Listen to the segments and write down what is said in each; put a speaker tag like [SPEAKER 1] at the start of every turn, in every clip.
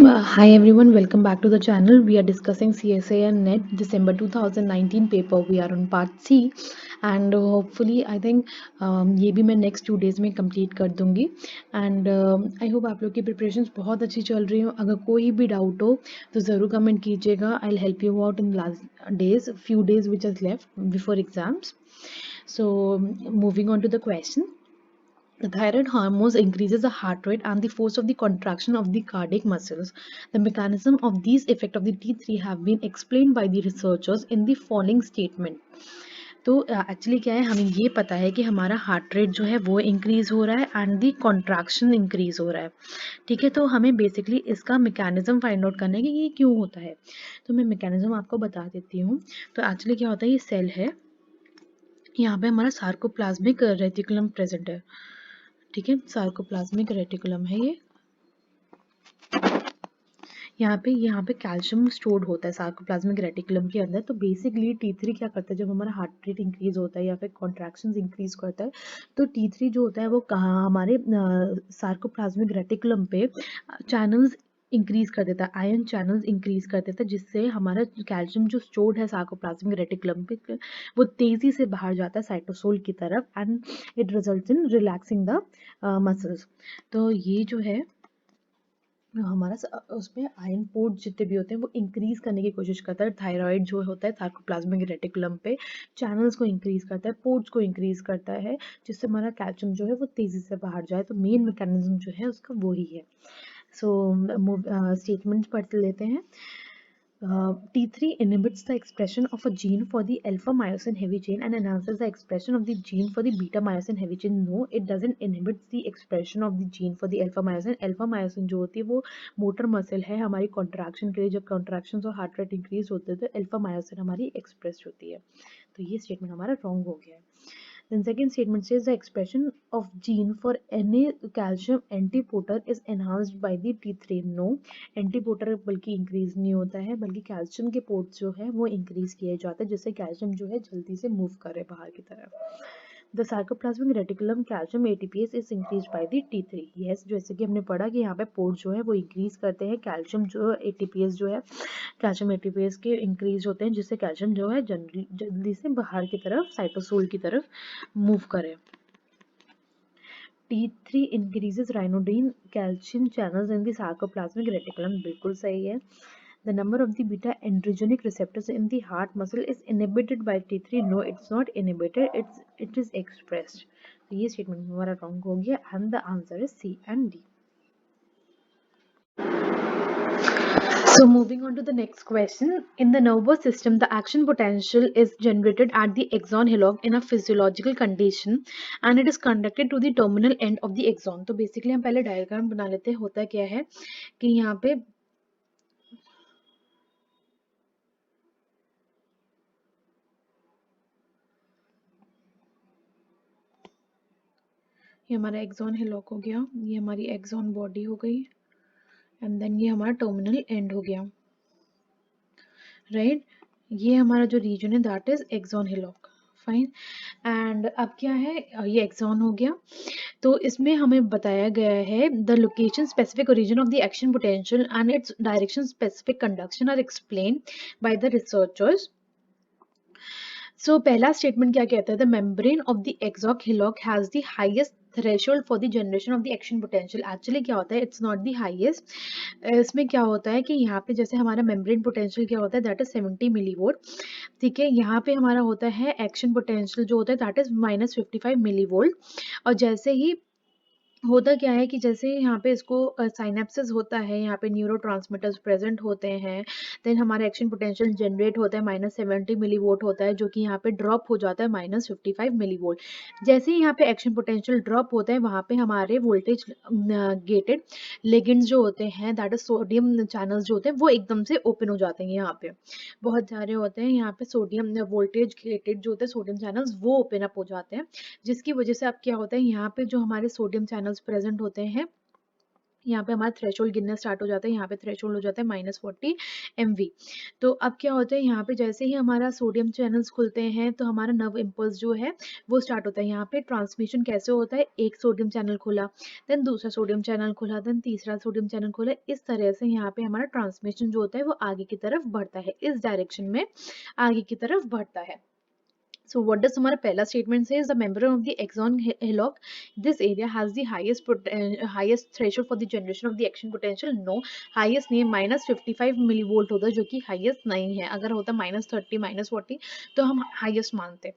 [SPEAKER 1] Hi everyone, welcome back to the channel. We are discussing CSA and NET December 2019 paper. We are on part C and hopefully I think ये भी मैं next 2 days में complete कर दूंगी and I hope आप लोग की preparations बहुत अच्छी चल रही हो. अगर कोई भी doubt हो तो ज़रूर comment कीजिएगा. I'll help you out in last days, few days which is left before exams. So moving on to the question. The thyroid hormones increases the heart rate and the force of the contraction of the cardiac muscles. The mechanism of these effect of the T3 have been explained by the researchers in the following statement. तो actually क्या है, हमें ये पता है कि हमारा heart rate जो है वो इंक्रीज हो रहा है एंड दी कॉन्ट्रैक्शन इंक्रीज हो रहा है. ठीक है, तो हमें बेसिकली इसका मैकेनिज्म फाइंड आउट करना है कि ये क्यों होता है. तो मैं मैकेनिज्म आपको बता देती हूँ. तो एक्चुअली क्या होता है, ये सेल है, यहाँ पे हमारा सार्कोप्लाज्मिक रेटिकुलम प्रेजेंट है. ठीक है, सार्कोप्लाज्मिक रेटिकुलम है ये. यहाँ पे कैल्शियम स्टोर्ड होता है सार्कोप्लाज्मिक रेटिकुलम के अंदर. तो बेसिकली T3 क्या करता है, जब हमारा हार्ट रेट इंक्रीज होता है या फिर कॉन्ट्रैक्शंस इंक्रीज करता है तो T3 जो होता है वो कहाँ हमारे सार्कोप्लाज्मिक रेटिकुलम पे चैनल्स इंक्रीज कर देता है, आयन चैनल्स इंक्रीज कर देता है, जिससे हमारा कैल्शियम जो स्टोर्ड है सार्कोप्लाज्मिक रेटिकुलम पे वो तेजी से बाहर जाता है साइटोसोल की तरफ and it results in relaxing the muscles. तो ये जो है हमारा उसमें आयन पोर्ट जितने भी होते हैं वो इंक्रीज करने की कोशिश करता है. थायराइड जो होता है सार्कोप्लाज्मिक रेटिकुलम पे चैनल्स को इंक्रीज करता है, पोर्ट्स को इंक्रीज करता है, जिससे हमारा कैल्शियम जो है वो तेजी से बाहर जाए. तो मेन मैकेनिज्म जो है उसका वो ही है. सो स्टेटमेंट्स पढ़ लेते हैं. T3 inhibits the expression of a gene for the alpha myosin heavy chain and enhances the expression of the gene for the beta myosin heavy chain. No, it doesn't inhibit the expression of the gene for the alpha myosin. Alpha myosin जो होती है वो motor muscle है हमारी contraction के लिए. जब contraction और हार्ट रेट इंक्रीज होते हैं तो अल्फा मायोसिन हमारी एक्सप्रेस होती है. तो ये स्टेटमेंट हमारा रॉन्ग हो गया है. Then second statement says the expression of gene for any calcium antiporter is enhanced by the T3. No, एंटीपोटर बल्कि इंक्रीज नहीं होता है, बल्कि कैल्शियम के पोर्ट जो है वो इंक्रीज किए जाते हैं, जिससे कैल्शियम जो है जल्दी से मूव करे बाहर की तरफ. The sarcoplasmic reticulum calcium ATPase is increase by the T3. Yes, जैसे कि हमने पढ़ा कि यहाँ पे पोर्ट जो है वो इंक्रीज करते हैं, कैल्शियम जो एटीपीएस जो है कैल्शियम एटीपीएस के इंक्रीज होते हैं, जिससे कैल्शियम जो है जल्दी से बाहर की तरफ साइटोसोल की तरफ मूव करे. T3 increases ryanodine calcium channels in the sarcoplasmic reticulum. बिल्कुल सही है. The number of the beta androgenic receptors in the heart muscle is inhibited by T3. No, it's not inhibited. It is expressed. तो ये statement हमारा wrong हो गया and the answer is C and D. So moving on to the next question. In the nervous system, the action potential is generated at the axon hillock in a physiological condition and it is conducted to the terminal end of the axon. तो basically हम पहले diagram बना लेते हैं. होता क्या है कि यहाँ पे ये हमारा एक्सॉन हिलॉक हो गया, ये हमारी एक्सॉन बॉडी हो गई एंड देन ये हमारा टर्मिनल एंड हो गया. राइट, ये हमारा जो रीजन है that is axon hillock. Fine. And अब क्या है, ये एक्सॉन हो गया. तो इसमें हमें बताया गया है the location specific origin of the action potential and its direction specific conduction are explain by the researchers. So पहला स्टेटमेंट क्या कहता है, the membrane of the axon hillock has the highest threshold for the generation of the action potential. Actually क्या होता है, it's not the highest. इसमें क्या होता है कि यहाँ पे जैसे हमारा मेम्ब्रेन पोटेंशियल क्या होता है दैट इज 70 मिलीवोल्ट. ठीक है, यहाँ पे हमारा होता है एक्शन पोटेंशियल जो होता है दैट इज -55 मिलीवोल्ट. और जैसे ही होता क्या है कि जैसे यहाँ पे इसको साइनेप्सिस होता है, यहाँ पे न्यूरोट्रांसमीटर्स प्रेजेंट होते हैं, देन हमारा एक्शन पोटेंशियल जनरेट होता है -70 मिलीवोल्ट होता है, जो कि यहाँ पे ड्रॉप हो जाता है -55 मिलीवोल्ट. जैसे ही यहाँ पे एक्शन पोटेंशियल ड्रॉप होता है वहाँ पे हमारे वोल्टेज गेटेड लिगेंड्स जो होते हैं दैट इज सोडियम चैनल्स जो होते हैं वो एकदम से ओपन हो जाते हैं. यहाँ पे बहुत सारे होते हैं, यहाँ पे सोडियम वोल्टेज गेटेड जो होते हैं सोडियम चैनल्स वो ओपन अप हो जाते हैं, जिसकी वजह से अब क्या होता है यहाँ पे जो हमारे सोडियम चैनल्स प्रेजेंट होते हैं यहाँ पे हमारा थ्रेशोल्ड गिरना स्टार्ट हो जाता है, यहाँ पे थ्रेशोल्ड हो जाता है -40 MV। तो अब क्या होता है, यहाँ पे जैसे ही हमारा सोडियम चैनल्स खुलते हैं तो हमारा नर्व इम्पल्स जो है वो स्टार्ट होता है। यहाँ पे ट्रांसमिशन कैसे होता है, एक सोडियम चैनल खुला, देन दूसरा सोडियम चैनल खुला, देन तीसरा सोडियम चैनल खुला, इस तरह से यहाँ पे हमारा ट्रांसमिशन जो होता है वो आगे की तरफ बढ़ता है, इस डायरेक्शन में आगे की तरफ बढ़ता है। So what does हमारा पहला statement says, the membrane of the axon hillock, this area has the highest threshold for the generation of the action potential. No, highest नहीं, -55 millivolt होता है, जो कि highest नहीं है। अगर होता -30 -40 तो हम highest मानते।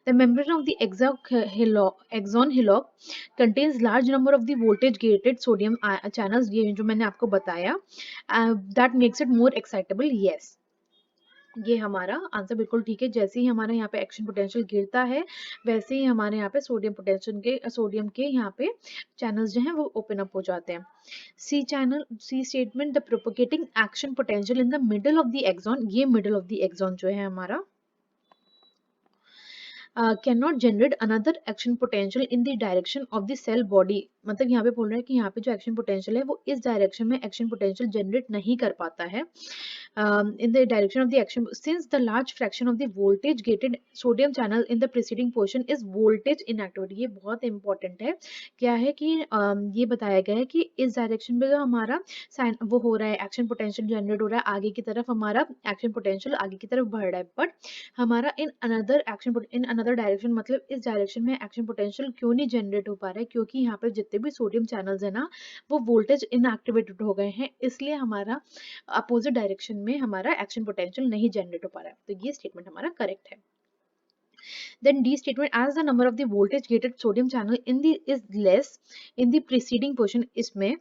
[SPEAKER 1] The membrane of the axon hillock contains large number of the voltage gated sodium channels, ये जो मैंने आपको बताया, that makes it more excitable. Yes, ये हमारा आंसर बिल्कुल ठीक है। जैसे ही हमारा यहाँ पे एक्शन पोटेंशियल गिरता है, वैसे ही हमारे यहाँ पे सोडियम के यहाँ पे चैनल्स जो हैं वो ओपन अप हो जाते हैं। C statement, the propagating action potential in the middle of the axon, ये मिडल ऑफ द एक्सॉन जो है हमारा can not generate another action potential in the direction of the cell body. मतलब यहाँ पे बोल रहा है कि यहाँ पे जो एक्शन पोटेंशियल है वो इस डायरेक्शन में एक्शन पोटेंशियल जनरेट नहीं कर पाता है। In the direction of the action, since the large fraction of the voltage gated sodium channel in the preceding portion is voltage inactivity। ये बहुत इंपॉर्टेंट है। क्या है कि ये बताया गया है कि इस डायरेक्शन में जो हमारा वो हो रहा है, एक्शन पोटेंशियल जनरेट हो रहा है, आगे की तरफ हमारा एक्शन पोटेंशियल आगे की तरफ बढ़ रहा है, बट हमारा इन अनदर डायरेक्शन, मतलब इस डायरेक्शन में एक्शन पोटेंशियल क्यों नहीं जनरेट हो पा रहा है, क्योंकि यहाँ पे जितने भी सोडियम चैनल्स है ना वो वोल्टेज इनएक्टिवेटेड हो गए हैं, इसलिए हमारा अपोजिट डायरेक्शन में हमारा एक्शन पोटेंशियल नहीं जनरेट हो पा रहा है। तो ये स्टेटमेंट हमारा करेक्ट है। Then D statement, as the number of the voltage gated sodium channel in the is less in the preceding portion इसमें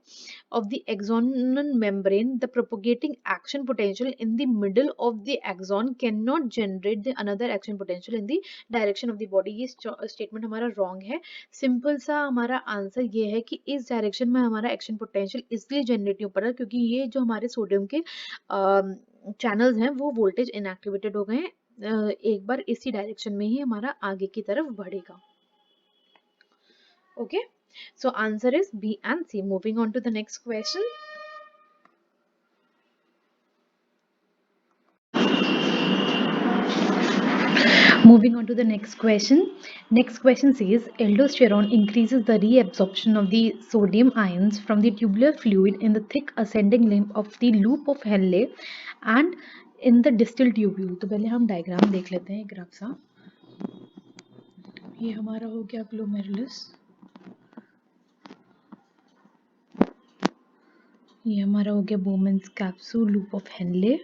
[SPEAKER 1] of the axonal membrane, the propagating action potential in the middle of the axon cannot generate the another action potential in the direction of the body। ये statement हमारा wrong है। Simple सा हमारा answer ये है कि इस डायरेक्शन में हमारा एक्शन पोटेंशियल इसलिए जनरेट नहीं हो पा रहा क्योंकि ये जो हमारे सोडियम के चैनल्स हैं वो वोल्टेज इनएक्टिवेटेड हो गए हैं। एक बार इसी डायरेक्शन में ही हमारा आगे की तरफ बढ़ेगा। Okay, so answer is B and C. Moving on to the next question. Moving on to the next question. Next question says, aldosterone increases the reabsorption of the sodium ions from the tubular fluid in the thick ascending limb of the loop of Henle and in the distal tubule। तो पहले हम diagram देख लेते हैं, graph सा। ये हमारा हो गया ग्लोमेरुलस, ये हमारा हो गया Bowman's capsule, loop of Henle,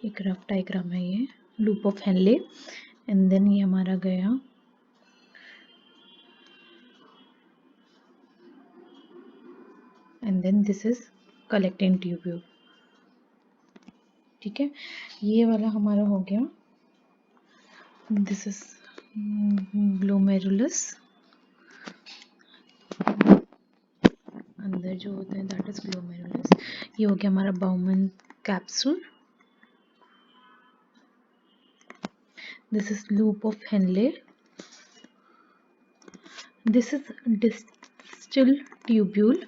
[SPEAKER 1] एक रफ डायग्राम है ये, loop of Henle, and then ये हमारा गया and then this is collecting tubule. ठीक है, ये वाला हमारा हो गया, दिस इज ग्लोमेरुलस, अंदर जो होता है दैट इज ग्लोमेरुलस। ये हो गया हमारा Bowman capsule, this is loop of Henle, this is distal tubule,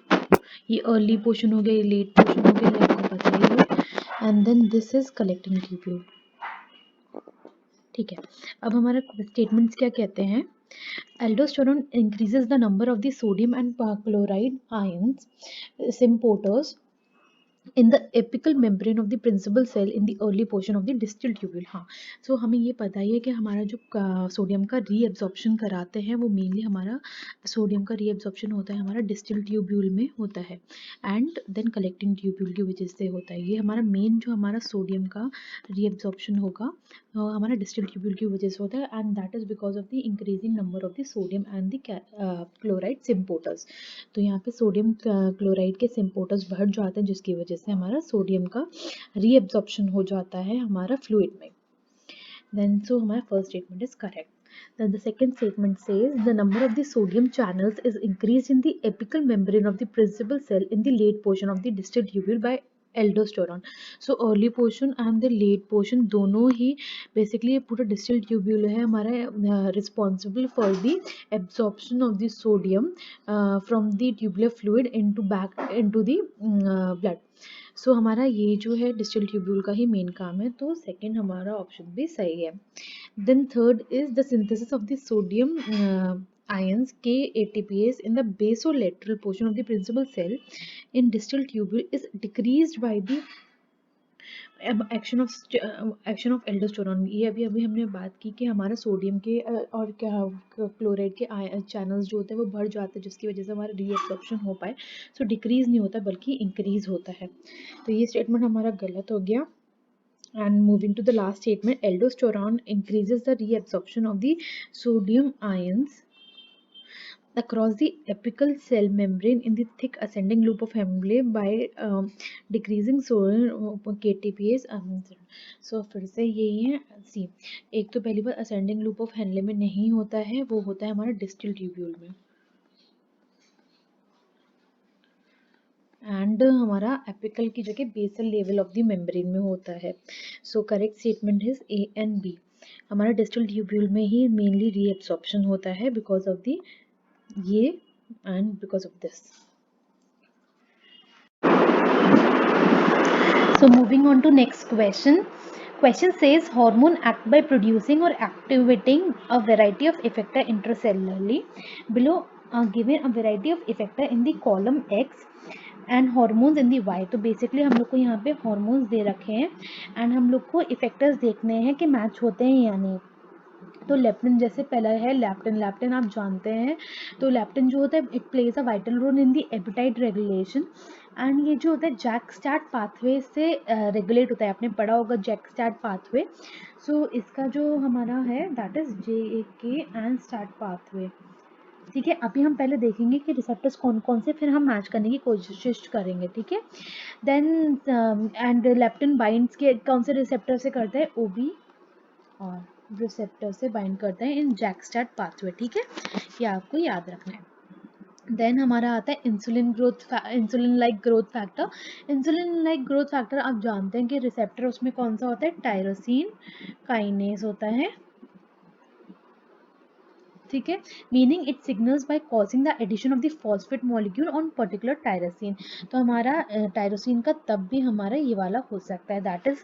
[SPEAKER 1] ये अर्ली पोर्शन हो गया, ये लेट पोर्शन हो गया, ये आपको पता ही है, and then this is collecting tubule. ठीक है, अब हमारा स्टेटमेंट्स क्या कहते हैं, aldosterone increases the number of the sodium and chloride ions symporters in the apical membrane of the principal cell in the early portion of the distal tubule। हाँ, सो हमें ये पता ही है कि हमारा जो सोडियम का रीएब्जॉर्प्शन कराते हैं वो मेनली हमारा सोडियम का रीएब्जॉर्प्शन होता है हमारा डिस्टल ट्यूब्यूल में होता है, एंड देन कलेक्टिंग ट्यूब्यूल की वजह से होता है। ये हमारा मेन जो हमारा सोडियम का रीएब्जॉर्प्शन होगा हमारा डिस्टल ट्यूब्यूल की वजह से होता है, and that is because of the increasing number of the sodium and the chloride symporters. तो यहाँ पे सोडियम क्लोराइड के सिम्पोर्टर्स बढ़ जाते हैं जिसकी वजह से हमारा सोडियम का रीएब्जॉर्प्शन हो जाता है हमारा फ्लूइड में। देन सो हमारा first statement is correct. Then the second statement says the number of the sodium channels is increased in the apical membrane of the principal cell in the late portion of the distal tubule by aldosterone. So early portion and the late portion दोनों ही basically ये पूरा distal tubule है हमारा responsible for the absorption of the sodium from the tubular fluid into back into the blood. So हमारा ये जो है डिस्टल ट्यूब्यूल का ही मेन काम है, तो सेकंड हमारा ऑप्शन भी सही है। Then third is the synthesis of the sodium ions K ATPase in the basolateral portion of the principal cell in distal tubule is decreased by the action of aldosterone. ये अभी अभी हमने बात की कि हमारा सोडियम के और क्या क्लोराइड के चैनल्स जो होते हैं वो बढ़ जाते हैं, जिसकी वजह से हमारा रीएब्सॉर्प्शन हो पाए। सो डिक्रीज नहीं होता बल्कि इंक्रीज होता है। तो ये स्टेटमेंट हमारा गलत हो गया। And moving to the last statement, aldosterone increases the reabsorption of the sodium ions across the apical cell membrane in the thick ascending loop of Henle by decreasing sodium KTPase। सो फिर से यही है सी। एक तो पहली बार ascending loop of Henle में नहीं होता है, वो होता है हमारा डिस्टल ट्यूब्यूल में। एंड हमारा एपिकल की जगह basal level of the membrane में होता है। So correct statement is A and B. हमारा डिस्टल ट्यूब्यूल में ही मेनली रीएब्सॉर्प्शन होता है बिकॉज ऑफ द ये and because of this. So moving on to next question. Question says hormone act by producing or activating a variety of effector intracellularly. Below given a variety of effector in the column X and hormones in the Y. तो basically हम लोग को यहाँ पे hormones दे रखे हैं and हम लोग को इफेक्टर्स देखने हैं कि मैच होते हैं या नहीं। तो लेप्टिन जैसे पहला है लैप्टिन। लैप्टिन आप जानते हैं, तो लैप्टिन जो होता है it plays a vital role in the appetite regulation and ये जो होता है जैक स्टार्ट पाथवे से रेगुलेट होता है। आपने पढ़ा होगा जैक स्टार्ट पाथवे। सो इसका जो हमारा है that is JAK and start pathway. ठीक है, अभी हम पहले देखेंगे कि रिसेप्टर्स कौन कौन से, फिर हम मैच करने की कोशिश करेंगे। ठीक है, देन एंड लेप्टिन बाइंड्स के कौन से रिसेप्टर से करते हैं, OB और रिसेप्टर से बाइंड करते हैं इन जैक स्टार्ट पाथवे। ठीक है, ये आपको याद रखना है। देन हमारा आता है insulin like growth factor. Insulin like growth factor आप जानते हैं कि रिसेप्टर उसमें कौन सा होता है, टायरोसिन काइनेज होता है। ठीक है, meaning it signals by causing the addition of the phosphate molecule on particular tyrosine. तो हमारा टायरोसिन का तब भी हमारा ये वाला हो सकता है, दैट इज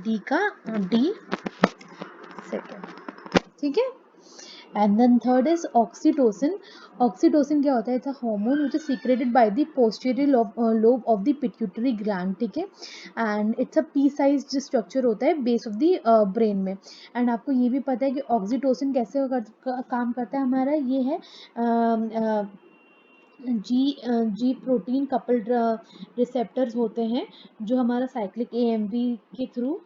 [SPEAKER 1] डी का डी सेकेंड। ठीक है, and then third is oxytocin. Oxytocin क्या होता है, it's a hormone which is secreted by the posterior lobe of the pituitary gland. ठीक है, and it's a pea sized structure होता है बेस ऑफ द ब्रेन में। एंड आपको ये भी पता है कि ऑक्सीटोसिन कैसे काम करता है, हमारा ये है जी प्रोटीन कपल्ड रिसेप्टर्स होते हैं जो हमारा साइक्लिक AMP के थ्रू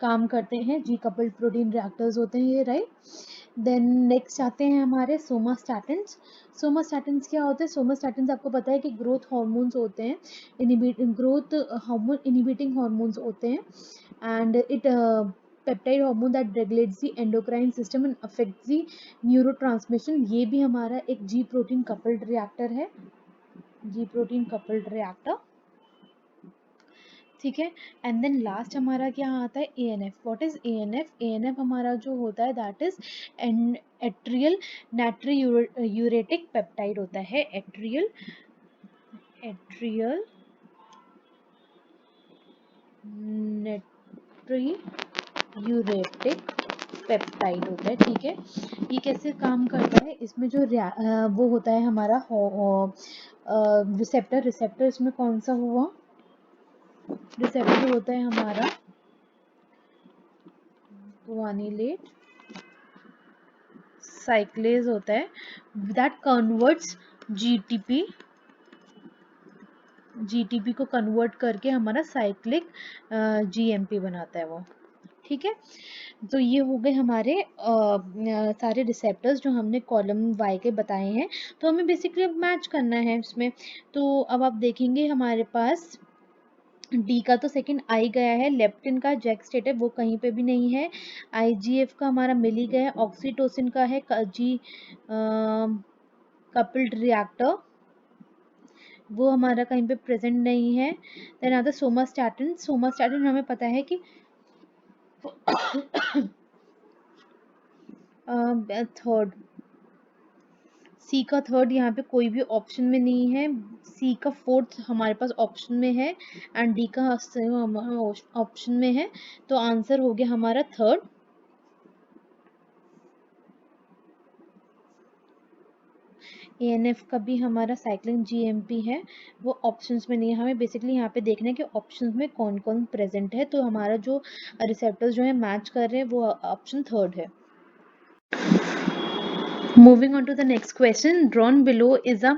[SPEAKER 1] काम करते हैं। जी कपल्ड प्रोटीन रिएक्टर्स होते हैं ये, राइट। देन नेक्स्ट आते हैं हमारे सोमास्टैटिन्स। सोमास्टैटिन्स क्या होते हैं, सोमास्टैटिन्स आपको पता है कि ग्रोथ हार्मोन्स होते हैं, ग्रोथ हार्मोन इनिबिटिंग हार्मोन्स होते हैं and it peptide hormone that regulates the endocrine system and affects the neurotransmission. ये भी हमारा एक जी प्रोटीन कपल्ड रिएक्टर है, जी प्रोटीन कपल्ड रिएक्टर। ठीक है, एंड देन लास्ट हमारा क्या आता है, ANF। What is ANF? ANF हमारा जो होता है दैट इज एट्रियल नाट्रियूरेटिक पेप्टाइड होता है। एट्रियल नाट्रियूरेटिक पेप्टाइड होता है। ठीक है, ये कैसे काम करता है, इसमें जो वो होता है हमारा रिसेप्टर इसमें कौन सा हुआ, रिसेप्टर होता है हमारा गुआनिलेट साइक्लेज होता है दैट कन्वर्ट्स जीटीपी को कन्वर्ट करके हमारा साइक्लिक GMP बनाता है वो। ठीक है, तो ये हो गए हमारे सारे रिसेप्टर्स जो हमने कॉलम Y के बताए हैं। तो हमें बेसिकली अब मैच करना है इसमें। तो अब आप देखेंगे हमारे पास डी का तो सेकंड आई गया है, लेप्टिन का जैक स्टेट है वो कहीं पे भी नहीं है, IGF का हमारा मिल ही गया है, ऑक्सीटोसिन का है जी कपल्ड रिएक्टर, वो हमारा कहीं पे प्रेजेंट नहीं है। देन आता सोमास्टैटिन। सोमास्टैटिन हमें पता है कि थर्ड, सी का थर्ड यहाँ पे कोई भी ऑप्शन में नहीं है, सी का फोर्थ हमारे पास ऑप्शन में है, एंड डी का ऑप्शन में है। तो आंसर हो गया हमारा थर्ड। एएनएफ का भी हमारा साइक्लिन जीएमपी है, वो ऑप्शंस में नहीं है। हमें बेसिकली यहाँ पे देखना है कि ऑप्शंस में कौन कौन प्रेजेंट है, तो हमारा जो रिसेप्टर्स जो है मैच कर रहे हैं वो ऑप्शन थर्ड है। Moving on to the next question, drawn below is a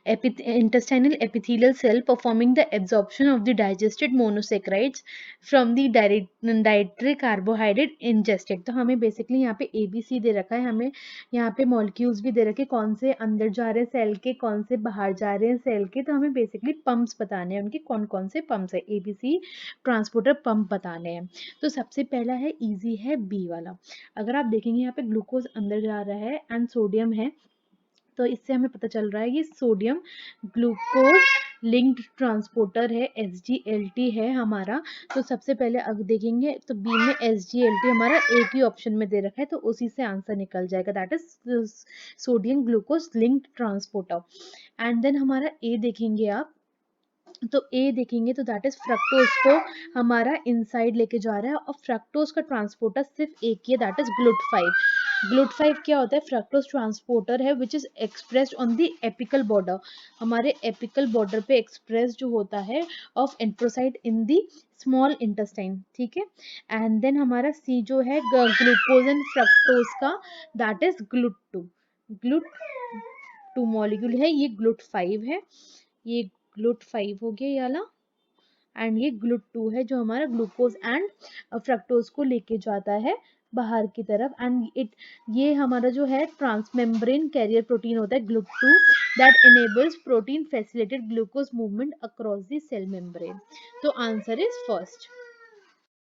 [SPEAKER 1] intestinal epithelial cell performing the absorption of the digested monosaccharides from the dietary carbohydrate ingested। तो हमें बेसिकली यहाँ पे ABC दे रखा है, हमें यहाँ पे मॉलिक्यूल्स भी दे रखे, कौन से अंदर जा रहे हैं सेल के, कौन से बाहर जा रहे हैं सेल के। तो हमें बेसिकली पंप्स बताने हैं, उनके कौन कौन से पंप्स है, ABC ट्रांसपोर्टर पंप बताने हैं। तो सबसे पहला है इजी है बी वाला। अगर आप देखेंगे यहाँ पे ग्लूकोज अंदर जा रहा है एंड सोडियम है, तो इससे हमें पता चल रहा है ये सोडियम ग्लूकोज लिंक्ड ट्रांसपोर्टर है, SGLT है हमारा। तो सबसे पहले अगर देखेंगे तो बी में SGLT हमारा एक ही ऑप्शन में दे रखा है, तो उसी से आंसर निकल जाएगा, that is sodium glucose linked transporter. And then हमारा ए देखेंगे आप, तो ए देखेंगे तो दैट इज फ्रक्टोज को हमारा इनसाइड लेके जा रहा है, और फ्रक्टोज का ट्रांसपोर्टर सिर्फ एक ही है, दैट इज GLUT5। GLUT5 क्या होता है, फ्रक्टोज ट्रांसपोर्टर है which is expressed on the apical border, हमारे एपिकल बॉर्डर पे एक्सप्रेस जो होता है of enterocyte in the small intestine, ठीक है। एंड देन हमारा सी जो है ग्लूकोज एंड फ्रक्टोज का, that is GLUT2। GLUT2 molecule है, ये GLUT5 है, ये GLUT5 हो गया ये वाला, एंड ये GLUT2 है जो हमारा ग्लूकोज एंड फ्रक्टोज को लेके जाता है बाहर की तरफ। एंड ये हमारा जो है ट्रांसमेम्ब्रेन कैरियर प्रोटीन होता है GLUT2, that enables protein facilitated glucose movement across the cell membrane. तो आंसर इज फर्स्ट।